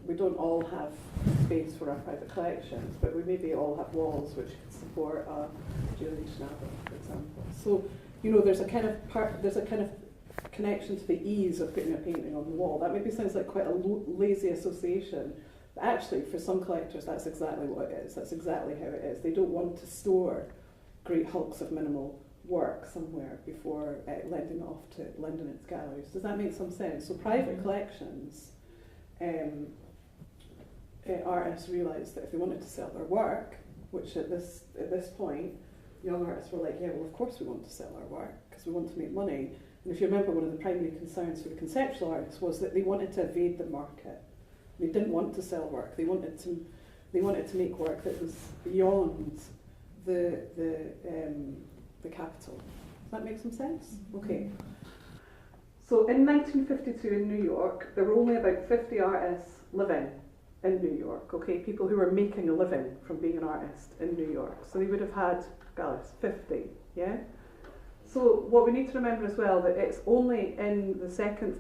we don't all have space for our private collections, but we maybe all have walls which can support a Julian album, for example. So, you know, there's a kind of connection to the ease of putting a painting on the wall. That maybe sounds like quite a lazy association, but actually for some collectors that's exactly what it is. That's exactly how it is. They don't want to store great hulks of minimal work somewhere before lending it to galleries. Does that make some sense? So private collections, artists realised that if they wanted to sell their work, which at this point, young artists were like, yeah, well, of course we want to sell our work because we want to make money. And if you remember, one of the primary concerns for the conceptual artists was that they wanted to evade the market. They didn't want to sell work. They wanted to make work that was beyond the capital. Does that make some sense? Okay. So in 1952 in New York, there were only about 50 artists living in New York, okay? People who were making a living from being an artist in New York. So they would have had galleries, 50, yeah? So what we need to remember as well, that it's only in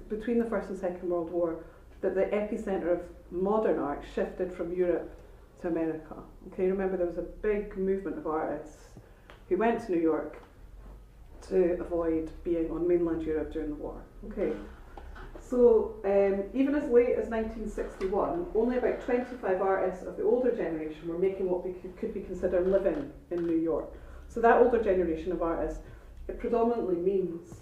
between the First and Second World War, that the epicenter of modern art shifted from Europe to America. Okay, remember there was a big movement of artists who went to New York to avoid being on mainland Europe during the war. Okay, so even as late as 1961, only about 25 artists of the older generation were making what could be considered living in New York. So that older generation of artists, it predominantly means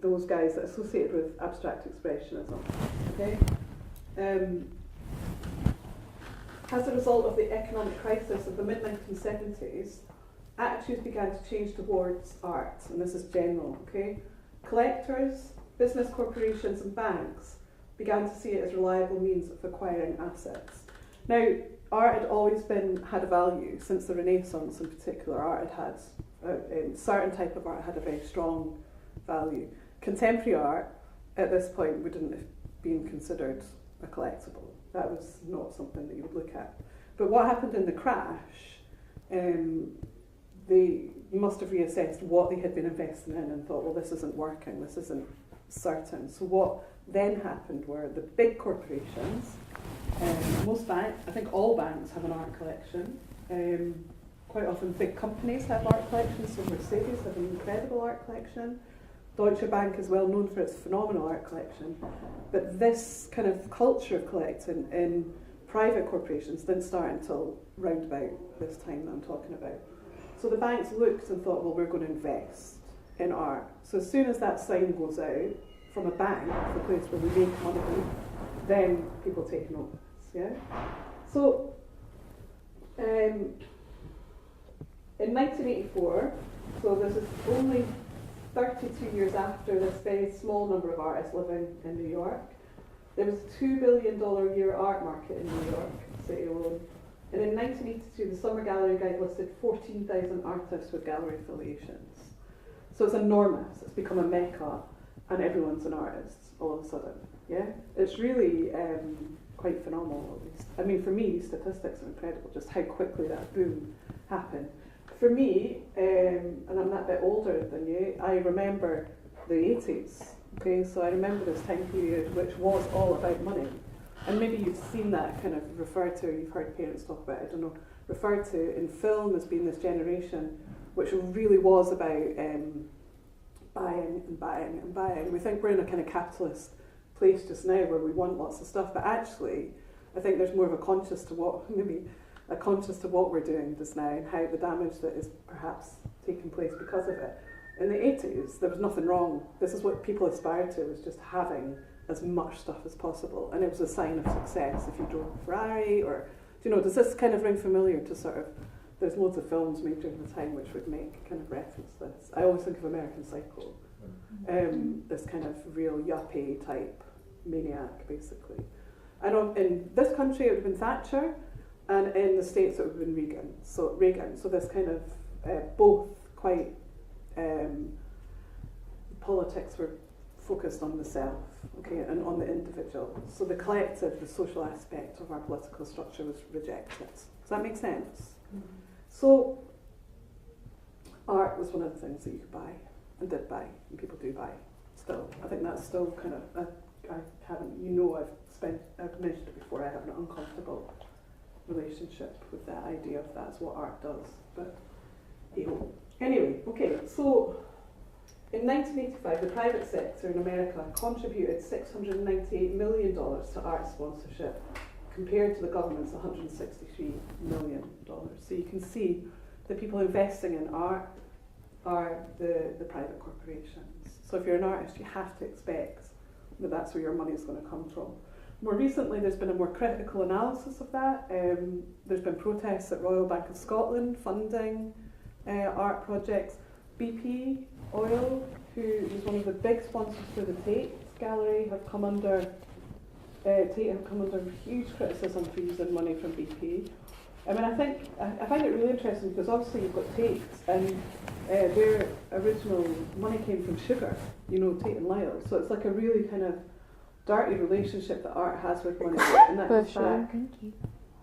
those guys that are associated with abstract expressionism. Okay. As a result of the economic crisis of the mid-1970s, attitudes began to change towards art, and this is general, okay? Collectors, business corporations and banks began to see it as reliable means of acquiring assets. Now, art had always had a value since the Renaissance in particular. Art had certain type of art had a very strong value. Contemporary art at this point wouldn't have been considered a collectible. That was not something that you would look at. But what happened in the crash, they must have reassessed what they had been investing in and thought, well, this isn't working, this isn't certain. So what then happened were the big corporations, most banks, I think all banks have an art collection. Quite often big companies have art collections, so Mercedes have an incredible art collection. Deutsche Bank is well known for its phenomenal art collection, but this kind of culture of collecting in private corporations didn't start until round about this time that I'm talking about. So the banks looked and thought, well, we're going to invest in art. So as soon as that sign goes out from a bank, the place where we make money, then people take notice. Yeah. So in 1984, so this is only 32 years after this very small number of artists living in New York, there was a $2 billion a year art market in New York City alone. And in 1982, the Summer Gallery Guide listed 14,000 artists with gallery affiliations. So it's enormous. It's become a mecca, and everyone's an artist all of a sudden. Yeah, it's really quite phenomenal. At least, I mean, for me, these statistics are incredible. Just how quickly that boom happened. For me, and I'm that bit older than you, I remember the 80s. Okay, so I remember this time period which was all about money. And maybe you've seen that kind of referred to, or you've heard parents talk about it, I don't know, referred to in film as being this generation which really was about buying and buying and buying. We think we're in a kind of capitalist place just now where we want lots of stuff, but actually I think there's more of a conscious to what we're doing just now and how the damage that is perhaps taking place because of it. In the 80s, there was nothing wrong. This is what people aspired to, was just having as much stuff as possible. And it was a sign of success if you drove a Ferrari, or, do you know, does this kind of ring familiar to sort of, there's loads of films made during the time which would make kind of reference to this. I always think of American Psycho, this kind of real yuppie type maniac, basically. And in this country it would have been Thatcher, and in the States it would have been Reagan. So this kind of both quite politics were focused on the self, okay, and on the individual. So the collective, the social aspect of our political structure was rejected. Does that make sense? Mm-hmm. So art was one of the things that you could buy, and did buy, and people do buy still. I think that's still kind of haven't, I've mentioned it before, I have an uncomfortable relationship with that idea of that's what art does, but anyway, okay, so in 1985 the private sector in America contributed $698 million to art sponsorship compared to the government's $163 million. So you can see the people investing in art are the private corporations. So if you're an artist, you have to expect that that's where your money is going to come from. More recently, there's been a more critical analysis of that. There's been protests at Royal Bank of Scotland funding art projects. BP Oil, who is one of the big sponsors for the Tate Gallery, have come under huge criticism for using money from BP. I mean, I find it really interesting because obviously you've got Tate, and their original money came from sugar, Tate and Lyle. So it's like a really kind of dirty relationship that art has with money, and that goes back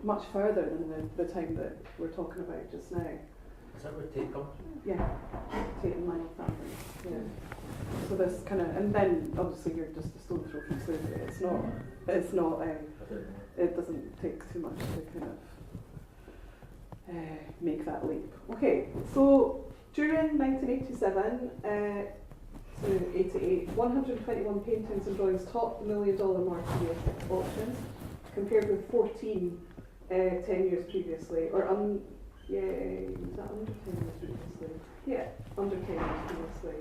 much further than the time that we're talking about just now. Is that where Tate comes from? Yeah, Tate and Lyle family. Yeah. So this kind of, and then obviously you're just a stone throw from slavery. It's not. It doesn't take too much to kind of make that leap. Okay, so during 1987 to 88, 121 paintings and drawings topped the $1 million mark in the Essex auctions, compared with 14 10 years previously, or was that under 10 years previously? Yeah, under 10 years previously.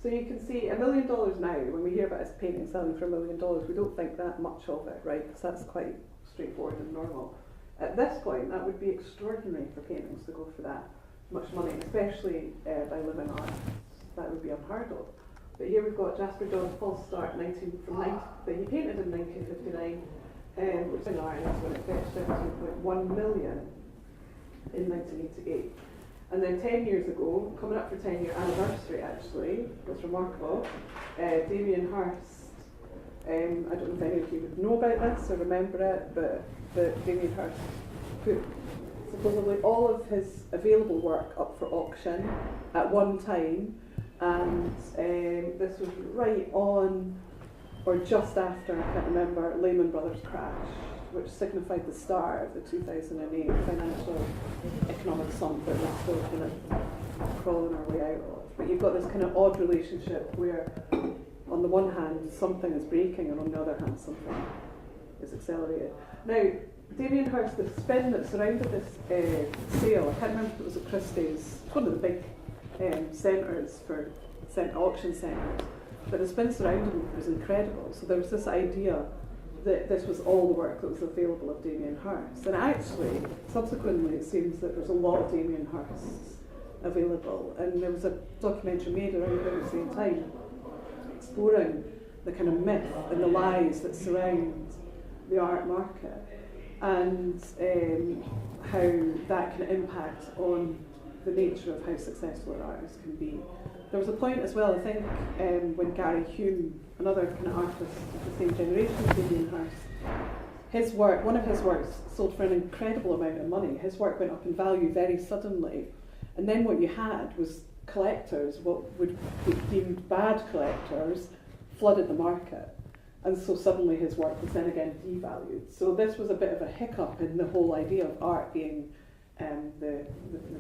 So you can see $1 million now, when we hear about a painting selling for $1 million, we don't think that much of it, right? Because that's quite straightforward and normal. At this point, that would be extraordinary for paintings to go for that much money, especially by living artists. That would be unheard of. But here we've got Jasper John's False Start that he painted in 1959, which is an artist when it fetched $17.1 million in 1988. And then 10 years ago, coming up for 10-year anniversary actually, was remarkable, Damien Hirst, I don't know if any of you would know about this or remember it, but Damien Hirst put supposedly all of his available work up for auction at one time, and this was right on or just after, I can't remember, Lehman Brothers crash, which signified the start of the 2008 financial economic slump that we're still kind of crawling our way out of. But you've got this kind of odd relationship where on the one hand something is breaking and on the other hand something is accelerated. Now, Damien Hirst, the spin that surrounded this sale, I can't remember if it was at Christie's, it's one of the big centres for auction centres, but the spin surrounding it was incredible. So there was this idea that this was all the work that was available of Damien Hirst. And actually, subsequently, it seems that there's a lot of Damien Hirsts available. And there was a documentary made around about the same time exploring the kind of myth and the lies that surround the art market, and how that can impact on the nature of how successful an artist can be. There was a point as well, I think, when Gary Hume, another kind of artist of the same generation as Damien Hirst, one of his works sold for an incredible amount of money. His work went up in value very suddenly, and then what you had was collectors, what would be deemed bad collectors, flooded the market, and so suddenly his work was then again devalued. So this was a bit of a hiccup in the whole idea of art being the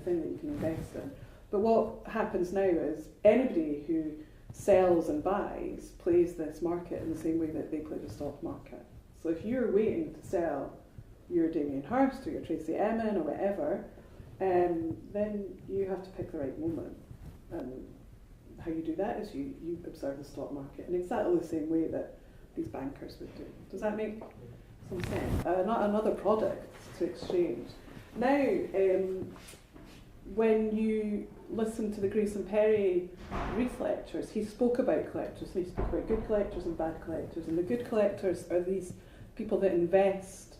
thing that you can invest in. But what happens now is anybody who sells and buys plays this market in the same way that they play the stock market. So if you're waiting to sell your Damien Hirst or your Tracy Emin or whatever, then you have to pick the right moment. And how you do that is you observe the stock market in exactly the same way that these bankers would do. Does that make some sense? Not another product to exchange. Now, when you listen to the Grayson Perry Reith lectures, he spoke about collectors, and he spoke about good collectors and bad collectors. And the good collectors are these people that invest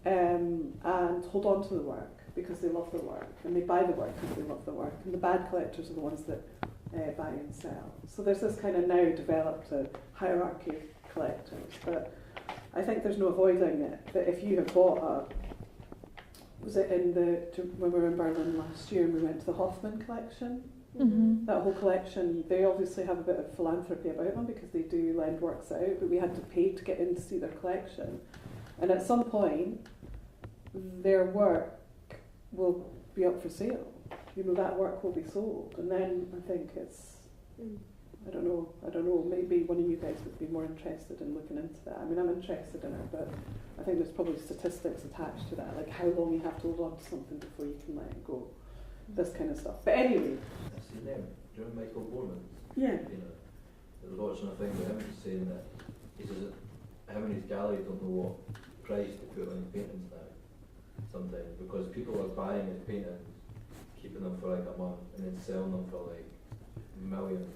and hold on to the work because they love the work, and they buy the work because they love the work. And the bad collectors are the ones that buy and sell. So there's this kind of now developed hierarchy of collectors. But I think there's no avoiding it, that if you have bought when we were in Berlin last year and we went to the Hoffman collection, That whole collection, they obviously have a bit of philanthropy about them because they do lend works out, but we had to pay to get in to see their collection. And at some point, their work will be up for sale. You know, that work will be sold. And then I think it's, I don't know, maybe one of you guys would be more interested in looking into that. I mean, I'm interested in it, but I think there's probably statistics attached to that, like how long you have to hold on to something before you can let it go. This kind of stuff. But anyway. I've seen them. Do you remember Michael Borman? Yeah. You know, I was watching a thing with him saying that he says that him and his gallery don't know what price to put on his paintings now sometimes, because people are buying his paintings, keeping them for like a month and then selling them for like millions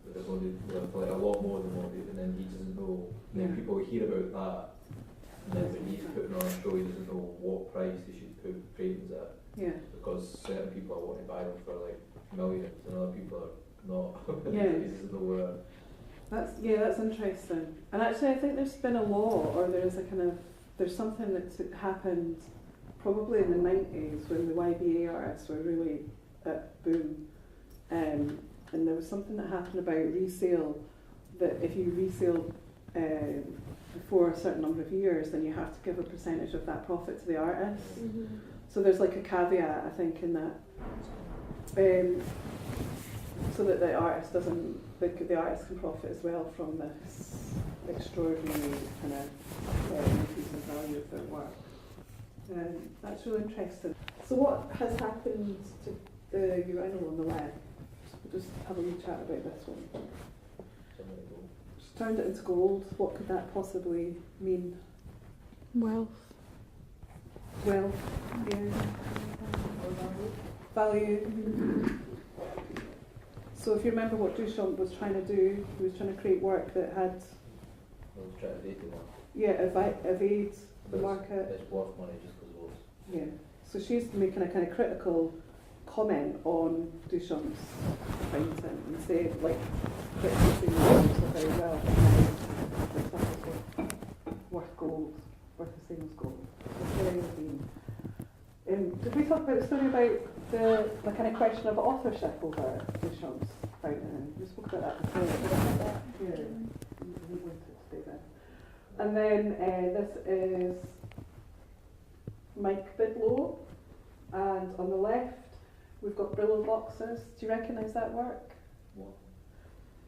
with a body for like a lot more than what and then he doesn't know. And then people hear about that and then when he's putting on a show he doesn't know what price he should put paintings at. Yeah. Because certain people are wanting to buy them for like millions and other people are not. Yeah. He doesn't know where. That's interesting. And actually I think there's been a law, or there's something that's happened probably in the 90s when the YBA artists were really at boom. And there was something that happened about resale, that if you resale for a certain number of years, then you have to give a percentage of that profit to the artist. So there's like a caveat, I think, in that, so that the artist the artist can profit as well from this extraordinary kind of increase in value of their work. That's really interesting. So what has happened to the urinal on the left? We'll just have a wee chat about this one. Just turned it into gold. What could that possibly mean? Wealth. Wealth, yeah. Value. So if you remember what Duchamp was trying to do, he was trying to create work that had, evade the market. It's worth money just because it was. Yeah. So she's making a kind of critical comment on Duchamp's painting and say, like, that he's doing so very well. Worth gold, worth the same as gold. Did we talk about the story about the kind of question of authorship over Duchamp's painting? We spoke about that before. Yeah. And then this is Mike Bidlow, and on the left we've got Brillo boxes. Do you recognise that work? What?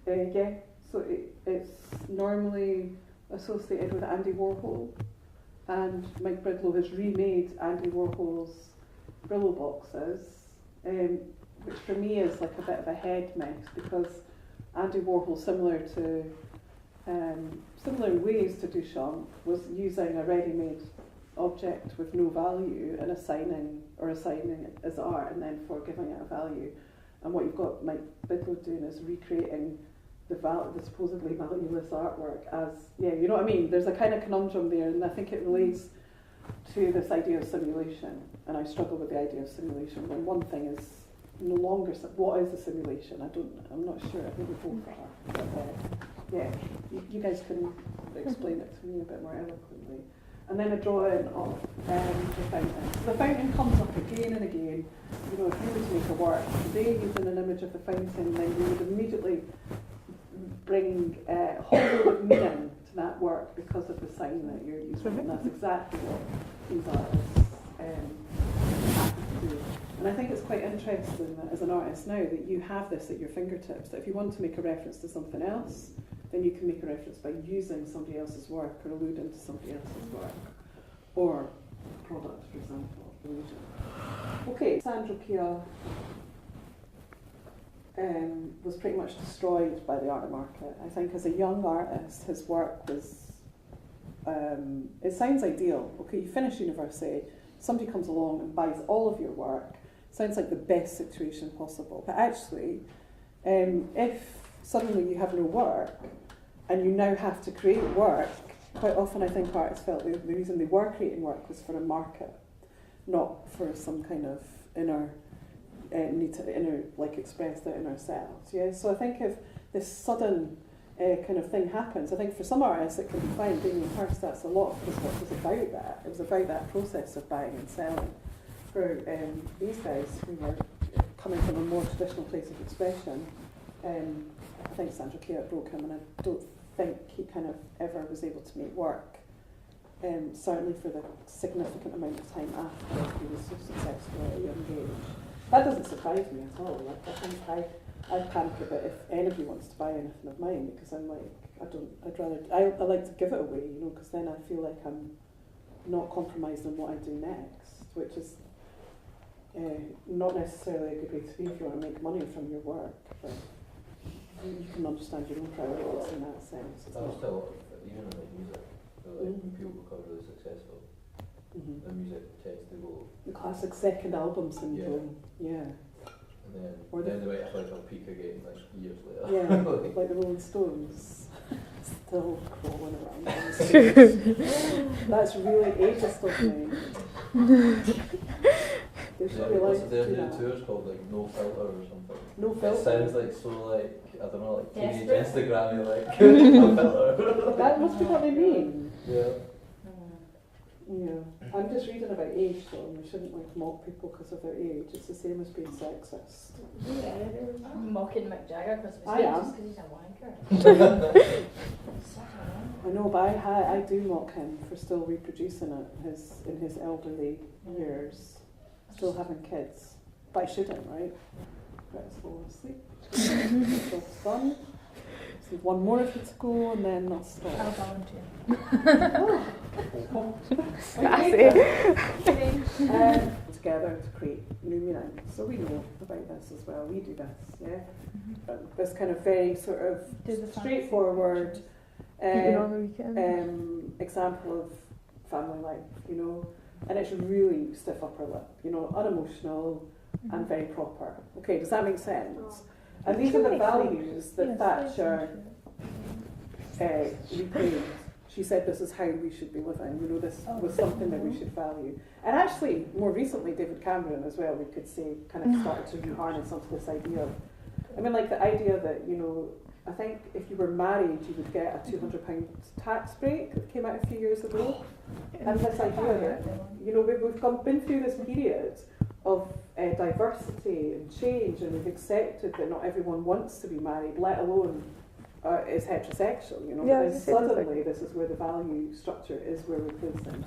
Yeah. So it's normally associated with Andy Warhol, and Mike Bidlow has remade Andy Warhol's Brillo boxes, which for me is like a bit of a head mess, because Andy Warhol, similar in ways to Duchamp, was using a ready-made object with no value and assigning it as art and then for giving it a value. And what you've got Mike Bidlow doing is recreating the supposedly valueless artwork as, you know what I mean? There's a kind of conundrum there, and I think it relates to this idea of simulation. And I struggle with the idea of simulation when one thing is no longer, what is a simulation? I'm not sure, I think we both are. But, you guys can explain it to me a bit more eloquently. And then a drawing of the fountain. So the fountain comes up again and again. You know, if you were to make a work today using an image of the fountain, then you would immediately bring a whole load of meaning to that work because of the sign that you're using. And that's exactly what these artists happen to do. And I think it's quite interesting that as an artist now that you have this at your fingertips, that if you want to make a reference to something else, then you can make a reference by using somebody else's work or alluding to somebody else's work. Or product, for example. Okay, Sandro Chia was pretty much destroyed by the art market. I think as a young artist, his work was, it sounds ideal. Okay, you finish university, somebody comes along and buys all of your work. Sounds like the best situation possible. But actually, if suddenly you have no work and you now have to create work, quite often I think artists felt the reason they were creating work was for a market, not for some kind of inner need to express their inner selves. Yeah. So I think if this sudden kind of thing happens, I think for some artists it can be fine. Damien Hirst, that's a lot of his work was about that. It was about that process of buying and selling. For these guys who were coming from a more traditional place of expression, I think Sandra Kate broke him, and I don't think he kind of ever was able to make work, certainly for the significant amount of time after he was so successful at a young age. That doesn't surprise me at all. Like, I think I panic a bit if anybody wants to buy anything of mine, because I'm like, I like to give it away, you know, because then I feel like I'm not compromised on what I do next, which is not necessarily a good way to be if you want to make money from your work, but you can understand your own priorities in that sense. There's still a lot of, even in like music, when people become really successful, the music tends to go... The classic second album syndrome, yeah. And then they might have like a peak again like years later. Yeah, like the Rolling Stones, still crawling around on the stage. That's really ageist of me. They should be allowed to their do new that. tour's called like No Filter or something. No It Filter? sounds like so like, I don't know, like teenage Desperate. Instagram-y like, No Filter. That must be what they mean. Yeah. Yeah. I'm just reading about age though, and we shouldn't like mock people because of their age. It's the same as being sexist. I'm mocking Mick Jagger because I am. just because he's a wanker. I know, but I do mock him for still reproducing it in his elderly years, still having kids. But I shouldn't, right? Let's fall asleep. Job's done. So one more of you to go, and then I'll stop. I'll volunteer. Together to create new meaning. So we know about this as well. We do this, yeah. This kind of very sort of straightforward example of family life, you know, and it's really stiff upper lip, you know, unemotional and very proper. Okay, does that make sense? And these are the values that Thatcher reclaimed. She said this is how we should be living, you know, this was something that we should value. And actually, more recently, David Cameron as well, we could say, kind of started to harness onto this idea of, I mean, like the idea that, you know, I think if you were married, you would get a £200 tax break that came out a few years ago. And this idea that, you know, we've been through this period of diversity and change, and we've accepted that not everyone wants to be married, let alone is heterosexual, you know. Yeah, But then suddenly this is where the value structure is where we're placing.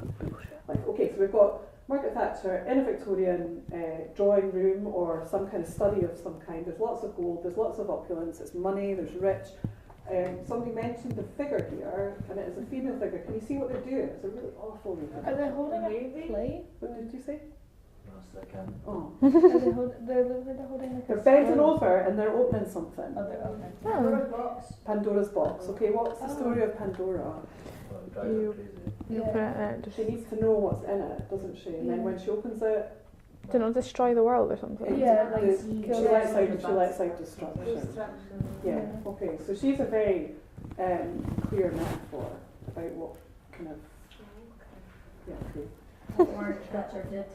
Like, okay, so we've got Margaret Thatcher in a Victorian drawing room or some kind of study of some kind. There's lots of gold, there's lots of opulence, it's money, there's rich. Somebody mentioned the figure here, and it is a female figure. Can you see what they're doing? It's a really awful movie. Are they holding a plate? What did you say? No, I can. Oh. They're holding like They're bending over and they're opening something. Oh, they're opening. Oh. Box. Pandora's box. Okay, what's the story of Pandora? Well, it drives her crazy. You put it in it, She needs to know what's in it, doesn't she? And then when she opens it, do not destroy the world or something. Yeah, like she lets out destruction. Yeah. Okay. So she's a very clear metaphor about what kind of. Yeah. Okay. What Margaret Thatcher did.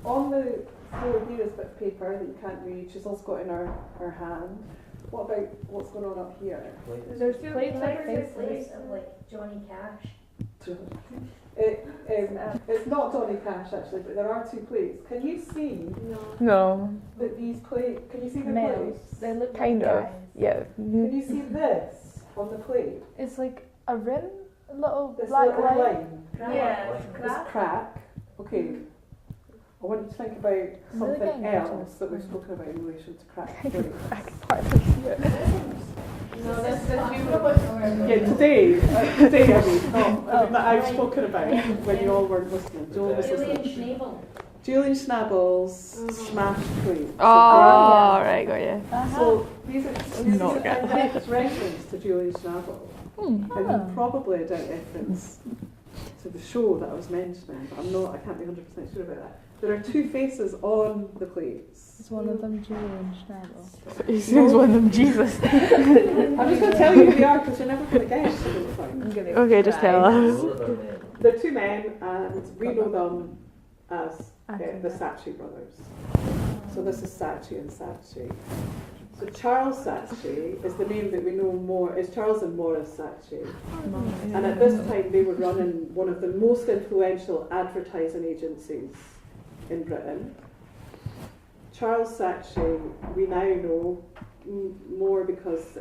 On the floor here is a bit of paper that you can't read. She's also got in her hand. What about what's going on up here? There's plates like faces of like Johnny Cash. It's not Johnny Cash actually, but there are two plates. Can you see No. that these plates? Can you see the Medals. plates? They look Kind like of. guys. Yeah. Can you see this on the plate? It's like a rim, a little This black little line. line. Yeah, This crack. Okay. I want you to think about something getting else that we've spoken about in relation to crack plates. I can partly see it. No, that's the Yeah, today I mean, that I've spoken about when you all weren't listening. Joel was listening. Julian Schnabel's smashed plate. Oh, right, got you. So these are Not a direct reference to Julian Schnabel. And probably a direct reference to the show that I was mentioning, but I can't be 100% sure about that. There are two faces on the plates. Is one of them Julian Schnabel? He seems one of them Jesus. I'm just going to tell you who they are because you're never going to guess who they are. Okay, just tell us. What are their names? They're two men, and we know them as the Saatchi brothers. So this is Saatchi and Saatchi. So Charles Saatchi is the name that we know more, is Charles and Maurice Saatchi. And at this time they were running one of the most influential advertising agencies in Britain. Charles Saatchi, we now know more because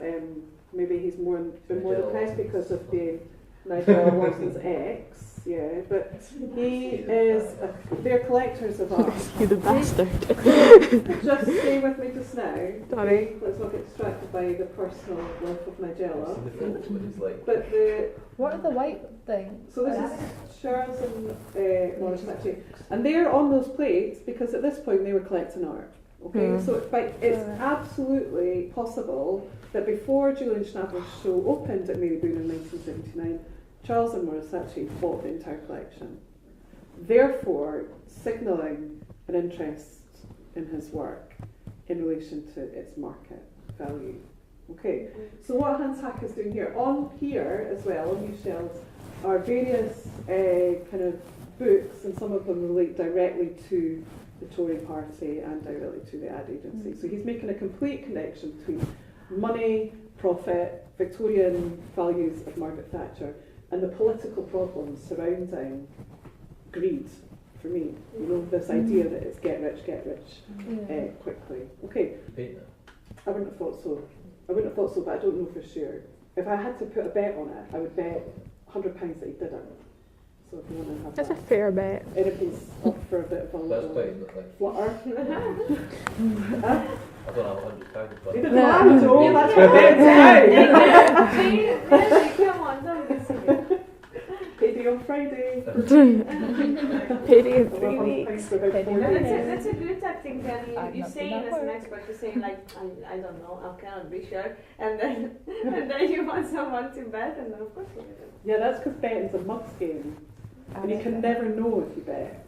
maybe he's been more in the press because of being Nigel Lawson's ex. Yeah, but he is. They're collectors of art. You the bastard. Just stay with me just now. Sorry. Okay? Let's not get distracted by the personal life of Nigella. The photos where he's like, But the What are the white things? so this is Charles and Maurice Saatchi, and they're on those plates because at this point they were collecting art. Okay, so it's absolutely possible that before Julian Schnabel's show opened at Maryboone in 1979, Charles and Maurice Saatchi bought the entire collection, therefore signalling an interest in his work in relation to its market value. Okay, so what Hans Hack is doing here, on here as well, on these shelves, are various kind of books, and some of them relate directly to the Tory party and directly to the ad agency. So he's making a complete connection between money, profit, Victorian values of Margaret Thatcher, and the political problems surrounding greed, for me. You know, this idea that it's get rich quickly. Okay, paint it. I wouldn't have thought so. But I don't know for sure. If I had to put a bet on it, I would bet £100 that he didn't. So if you want to have That's a that. fair bet. Anybody's up for a bit of a That's little quite like, flutter. I don't have £100, but You didn't lie, Joe, that's what bet's Come on, don't be silly. Payday on Friday. Payday in 3 £100 weeks. for about 4 Payday. days. That's a good tactic, Danny. I've You're not saying done as that an work. expert, you're saying like, I don't know, I cannot be sure. And then you want someone to bet, and then of course you do it. Yeah, that's because betting's a mugs game. And you can never know if you bet.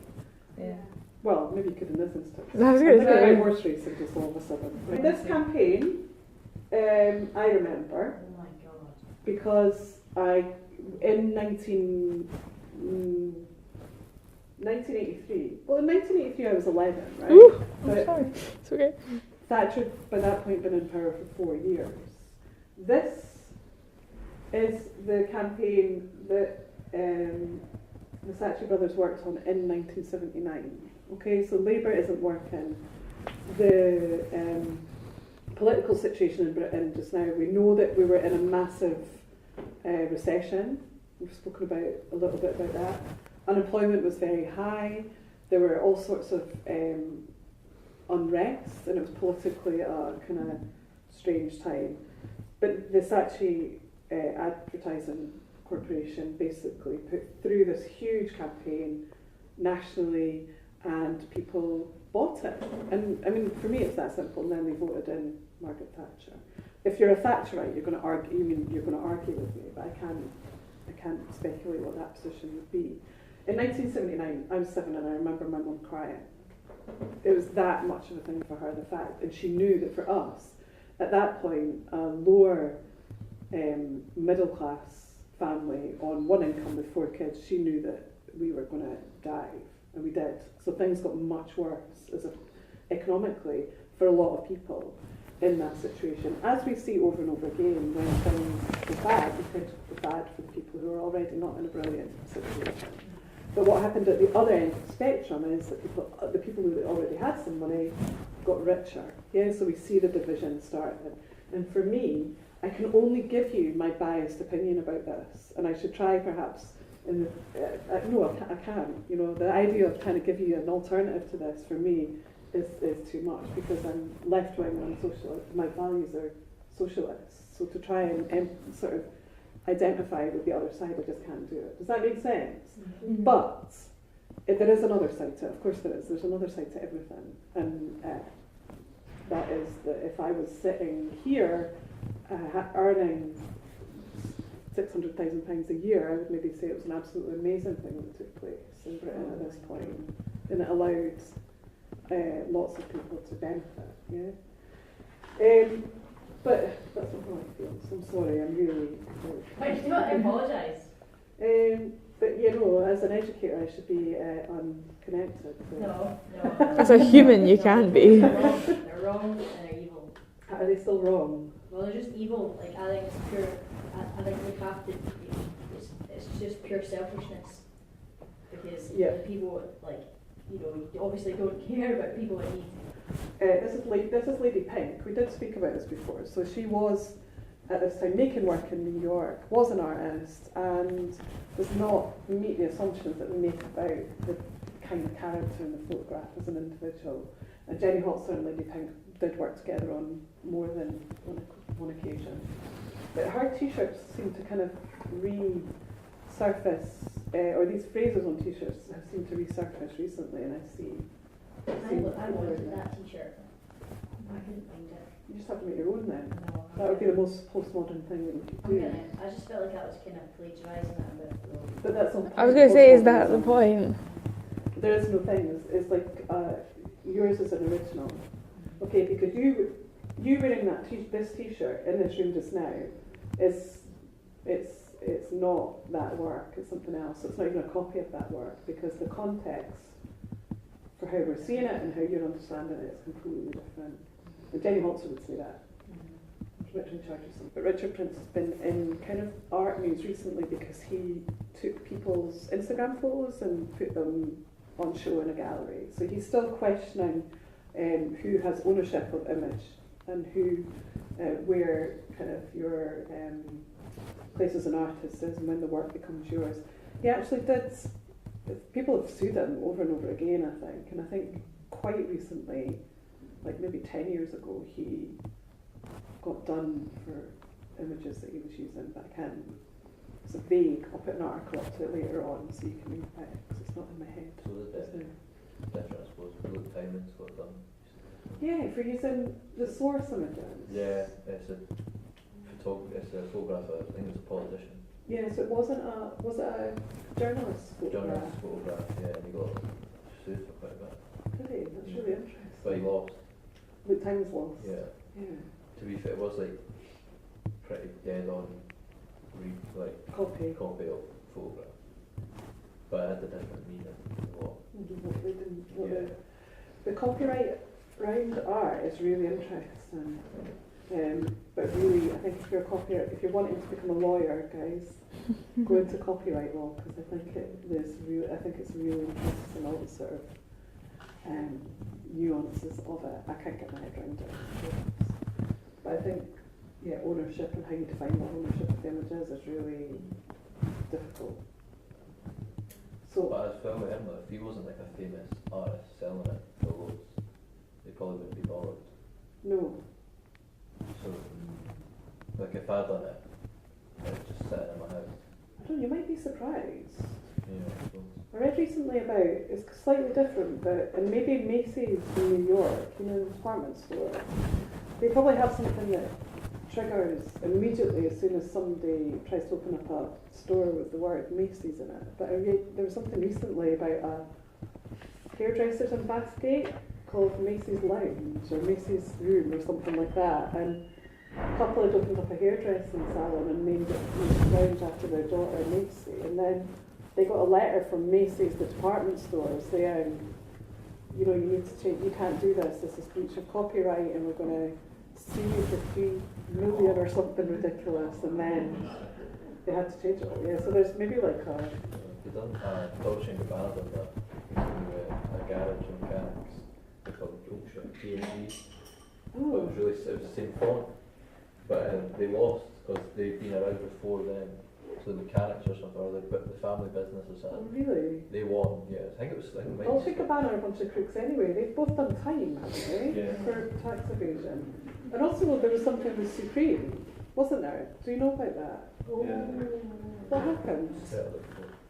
Yeah. Well, maybe you could in this instance. I was I'm going thinking to about say. horse racing just all of a sudden. This campaign, I remember Oh my god. because in 1983, well in 1983 I was 11, right? Ooh, I'm But sorry. It's okay. Thatcher had by that point been in power for 4 years. This is the campaign that the Saatchi brothers worked on in 1979. Okay, so Labour isn't working. The political situation in Britain just now, we know that we were in a massive recession. We've spoken about a little bit about that. Unemployment was very high. There were all sorts of unrest, and it was politically a kind of strange time. But the Saatchi Advertising Corporation basically put through this huge campaign nationally, and people bought it. And I mean, for me, it's that simple. And then they voted in Margaret Thatcher. If you're a Thatcherite, you're going to argue. You're going to argue with me, but I can't speculate what that position would be. In 1979, I was 7, and I remember my mum crying. It was that much of a thing for her, the fact, and she knew that for us, at that point, a lower middle class family on one income with 4 kids, she knew that we were going to dive, and we did. So things got much worse economically for a lot of people in that situation. As we see over and over again, when things go bad, they tend to go bad for the people who are already not in a brilliant situation. But what happened at the other end of the spectrum is that the people who already had some money got richer. Yeah, so we see the division starting. And for me, I can only give you my biased opinion about this, and I should try perhaps. No, I can't. You know, the idea of trying to give you an alternative to this for me is too much, because I'm left wing and socialist. My values are socialists. So to try and sort of identify with the other side, I just can't do it. Does that make sense? Mm-hmm. But there is another side to it. Of course there is. There's another side to everything, and that is that if I was sitting here earning £600,000 a year, I would maybe say it was an absolutely amazing thing that took place in Britain at this point, and it allowed lots of people to benefit. Yeah. But that's not how I feel. So I'm sorry. I'm really. Wait, do not apologise. But you know, as an educator, I should be unconnected. So. No. As a human, you can be. They're wrong and they're evil. Are they still wrong? Well, they're just evil. Like, I think it's pure. I think we have to. It's just pure selfishness. Because Yeah. the people like you know, you obviously don't care about people in need. This is Lady Pink. We did speak about this before. So she was at this time making work in New York, was an artist, and does not meet the assumptions that we make about the kind of character in the photograph as an individual. And Jenny Holzer and Lady Pink did work together on more than one occasion. But her t-shirts seem to kind of resurface, or these phrases on t-shirts have seemed to resurface recently, and I see. I wanted that t-shirt. I couldn't find it. You just have to make your own then. No, That would be the most postmodern thing that you could do. I just felt like I was kind of plagiarising it a bit though. But that's not. I was going to say, is that the point? There is no thing. It's like yours is an original. Okay, because you wearing this t-shirt in this room just now is it's not that work. It's something else. It's not even a copy of that work because the context for how we're seeing it and how you're understanding it is completely different. And Jenny Holzer would say that. Richard Chargerson. But Richard Prince has been in kind of art news recently because he took people's Instagram photos and put them on show in a gallery. So he's still questioning who has ownership of image and where kind of your place as an artist is and when the work becomes yours. He actually did. People have sued him over and over again, I think, and I think quite recently, like maybe 10 years ago, he got done for images that he was using, but I can't. It's a vague. I'll put an article up to it later on so you can read it because it's not in my head. So the different, I suppose, Blue Diamond's got done. Yeah, for using the source images. Yeah, it's a photographer, I think it's a politician. Yeah, so was it a journalist photograph? Journalist photograph, yeah, and he got sued for quite a bit. Really? That's really interesting. But he lost. The time was lost. Yeah. Yeah. To be fair, it was like pretty dead on Copy of photograph. But it had a different meaning than what. The copyright around art is really interesting. But really, I think if you're wanting to become a lawyer, guys, go into copyright law because I think it's really interesting, all the sort of nuances of it. I can't get my head around it. But I think, yeah, ownership and how you define what ownership of the images is really difficult. So, but as well with him, if he wasn't like a famous artist selling it for loads, they probably wouldn't be bothered. no. So, like if I'd done it, I'd just sit in my house. I don't know, you might be surprised. Yeah, I suppose. I read recently about, it's slightly different, but and maybe Macy's in New York, you know, the department store, they probably have something that triggers immediately as soon as somebody tries to open up a store with the word Macy's in it. But I read, there was something recently about a hairdressers in Bathgate called Macy's Lounge or Macy's Room or something like that, and a couple had opened up a hairdressing salon and named it Macy's Lounge after their daughter Macy, and then they got a letter from Macy's, the department store, saying, you know, you need to change, you can't do this is breach of copyright and we're going to sue you for $3 million or something ridiculous, and then they had to change it all. Yeah, so there's maybe like a... They done Dolce & Gabbana done that a garage in mechanics. They called it Yorkshire, G&G. But it was the same font. But they lost because they'd been around before them. So the mechanics or something, or the family business or Oh, something. really? They won, yeah. I think it might Dolce & Gabbana are a bunch of crooks anyway. They've both done time, haven't they? Yeah. For tax evasion. And also there was something with Supreme, wasn't there? Do you know about that? Yeah. What happened?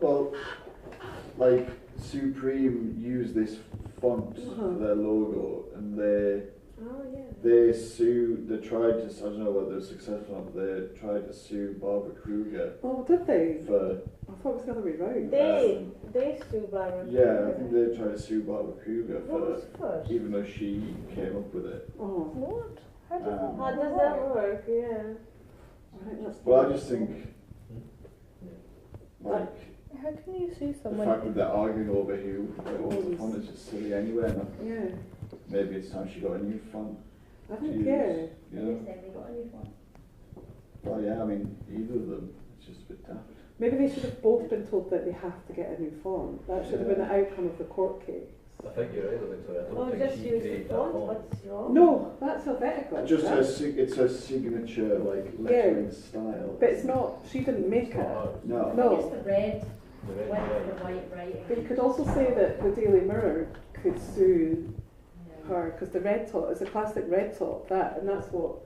Well, like Supreme used this font for their logo, and they tried to, I don't know whether they were successful or not, but they tried to sue Barbara Kruger. Oh, did they? For, I thought it was the other way round. They sue Barbara. yeah, I think they tried to sue Barbara Kruger What was for, first? even though she came up with it. Oh, What? How does, Um, how does that work? Yeah. I think that's Well, I just think, like, How can you sue the someone? fact that they're arguing over who owns the font is just silly anyway. And yeah. maybe it's time she got a new font. I think, Jeez. yeah. You know? They got a new one. Well, yeah, I mean, either of them, it's just a bit daft. Maybe they should have both been told that they have to get a new font. That should have been the outcome of the court case. I think you're right, Victoria. I don't Or think just she use the created that font, font. what's wrong? No, that's Helvetica. Just isn't it? it's her signature like lettering style. But it's not. She didn't make It's not it. hers. No. No. I think it's the red The red with and the white writing. But you could also say that the Daily Mirror could sue Yeah. her because the red top is a classic red top, and that's what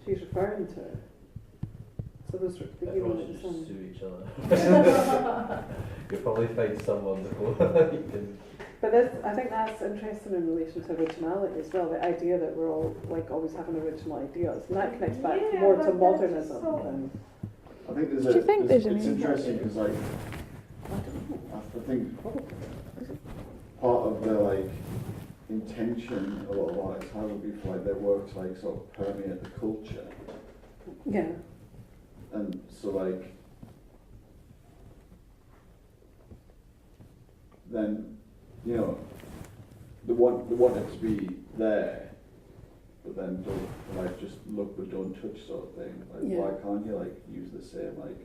she's referring to. So those are the Everyone Daily should just Sun. sue each other. You'll probably find someone before you can. But I think that's interesting in relation to originality as well. The idea that we're all like always having original ideas, and that connects back Yeah, more but to that's modernism. so- Than, I think there's Do you think there's an it's interesting because like I think part of the like intention a lot of artists have would be for like their work to like sort of permeate the culture, yeah, and so like then you know they want it to be there, but then don't like just look but don't touch sort of thing. Like Yeah. why can't you like use the same like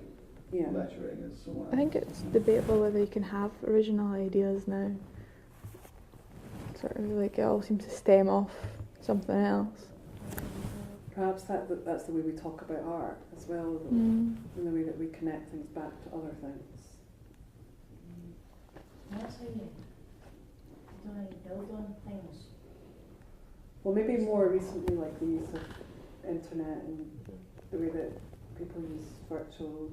yeah. lettering as someone else? I think it's debatable whether you can have original ideas now. Sort of like it all seems to stem off something else. Perhaps that's the way we talk about art as well, though, Mm. and the way that we connect things back to other things. That's how you don't know, you build on things. Well, maybe more recently, like the use of internet and the way that people use virtual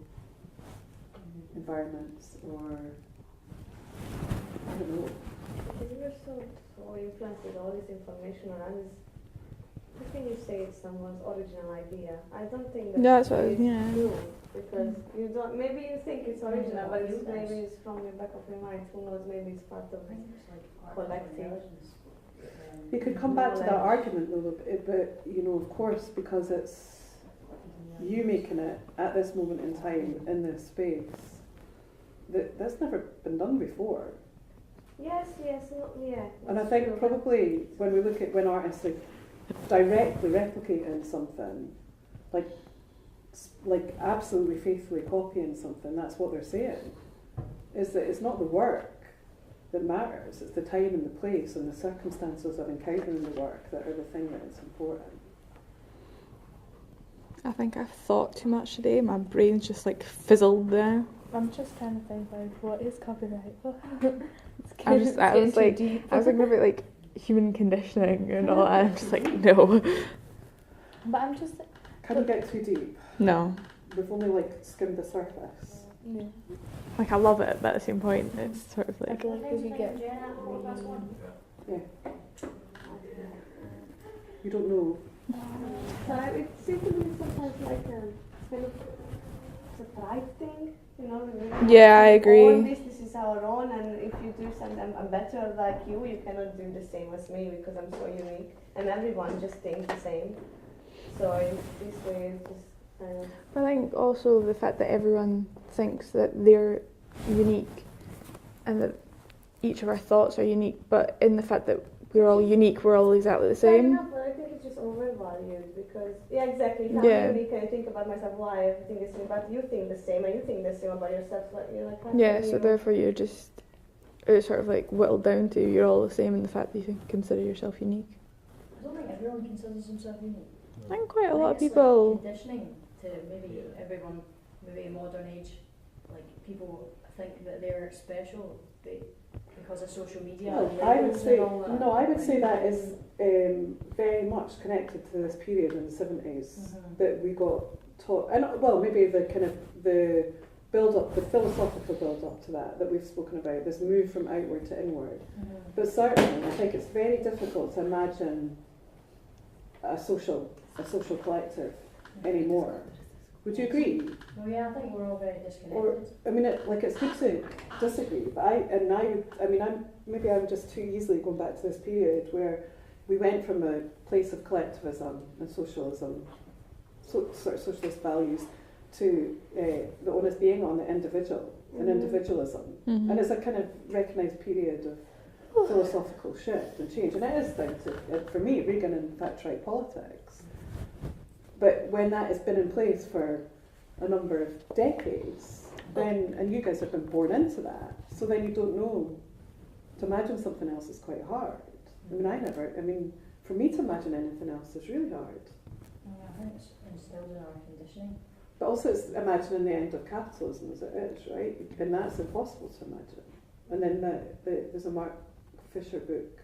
environments, or I don't know. Because we're so influenced with all this information around us. I think you say it's someone's original idea. I don't think That's what I was- is yeah. true, because you don't. Maybe you think it's original, but it's, maybe it's from the back of your mind. Who knows? Maybe it's part of. I think it's like art Collective. intelligence. You could come back to that Knowledge. argument though, but you know, of course, because it's you making it at this moment in time in this space. That's never been done before. Yes, no, yeah. And I that's think true. probably when we look at when artists are directly replicating something, like absolutely faithfully copying something, that's what they're saying. Is that it's not the work that matters, it's the time and the place and the circumstances of encountering the work that are the thing that is important. I think I've thought too much today. My brain's just like fizzled now. I'm just trying to think like what is copyright? I was like, I was thinking about like human conditioning and all that. I'm just like, no, But I'm just Can we get too deep? no. We've only like skimmed the surface. yeah. Like I love it, but at the same point, it's sort of I like feel like if you get You don't know. So it seems to me sometimes like a kind of it's a pride thing, you know. Yeah, I We agree. own this is our own, and if you do something I'm better like you cannot do the same as me because I'm so unique, and everyone just thinks the same. So it's this way, it's just kind of. I think also the fact that everyone thinks that they're unique and that each of our thoughts are unique, but in the fact that we're all unique, we're all exactly the Fair same. enough, but I think it's just overvalued because exactly. If Yeah. I'm unique and I think about myself, why everything is the same, but you think the same, and you think the same about yourself. Like you're like. how Yeah, can so you- therefore you're just, it's sort of like whittled down to you're all the same in the fact that you consider yourself unique. I don't think everyone considers themselves unique. I think quite a I lot of think it's people. like conditioning to maybe Yeah. everyone, maybe modern age, like people think that they're special because of social media. Well, and I would labels say and all that. no. I would say that Like, is very much connected to this period in the 70s Mhm. that we got taught, and well, maybe the kind of the build up, the philosophical build up to that we've spoken about, this move from outward to inward. Mhm. But certainly, I think it's very difficult to imagine a social collective anymore. Would you agree? Well, yeah, I think we're all very disconnected. Or I mean, it's good to disagree, but I'm just too easily going back to this period where we went from a place of collectivism and socialism, sort of socialist values, to the onus being on the individual and individualism, Mhm. and it's a kind of recognised period of philosophical shift and change, and it is down to, for me, Reagan and Thatcherite politics. But when that has been in place for a number of decades, then, and you guys have been born into that, so then you don't know To imagine something else is quite hard. I mean, for me to imagine anything else is really hard. I think it's instilled in our conditioning. But also it's imagining the end of capitalism as it is, right? And that's impossible to imagine. And then there's a Mark Fisher book,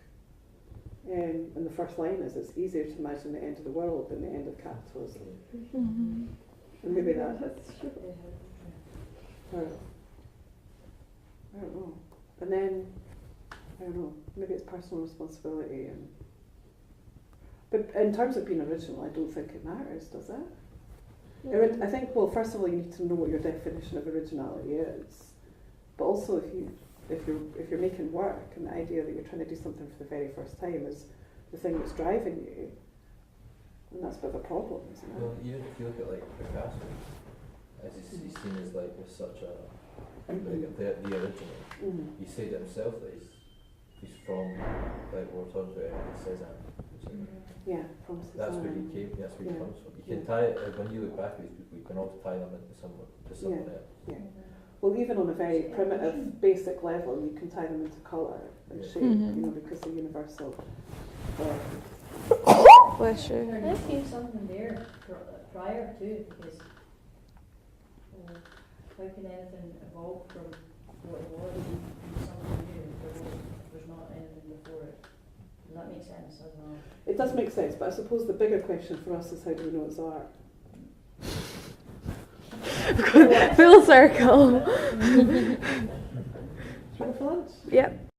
and the first line is, it's easier to imagine the end of the world than the end of capitalism. Mm-hmm. And maybe that's That's true. or, I don't know. And then, I don't know, maybe it's personal responsibility. But in terms of being original, I don't think it matters, does it? I think, well, first of all, you need to know what your definition of originality is. But also, if you're making work, and the idea that you're trying to do something for the very first time is the thing that's driving you, and that's a bit of a problem, isn't it? Well, even if you look at like Picasso, as he's seen as like with such a like the original. Mm. He said himself that he's from like what we're talking about Cézanne. Yeah, from That's where he Cézanne. came. That's where he Yeah. comes from. You can tie it when you look back at these people. You can always tie them into someone else. Yeah. Well, even on a very primitive, basic level, you can tie them into colour and Yeah. shape, Mhm. you know, because they're universal. Bless you. There needs to be something there prior to, because how can anything evolve from what it was to something new if there's not anything before it? Does that make sense as well? It does make sense, but I suppose the bigger question for us is, how do we know it's art? Full circle. Should we go for lunch? Yep.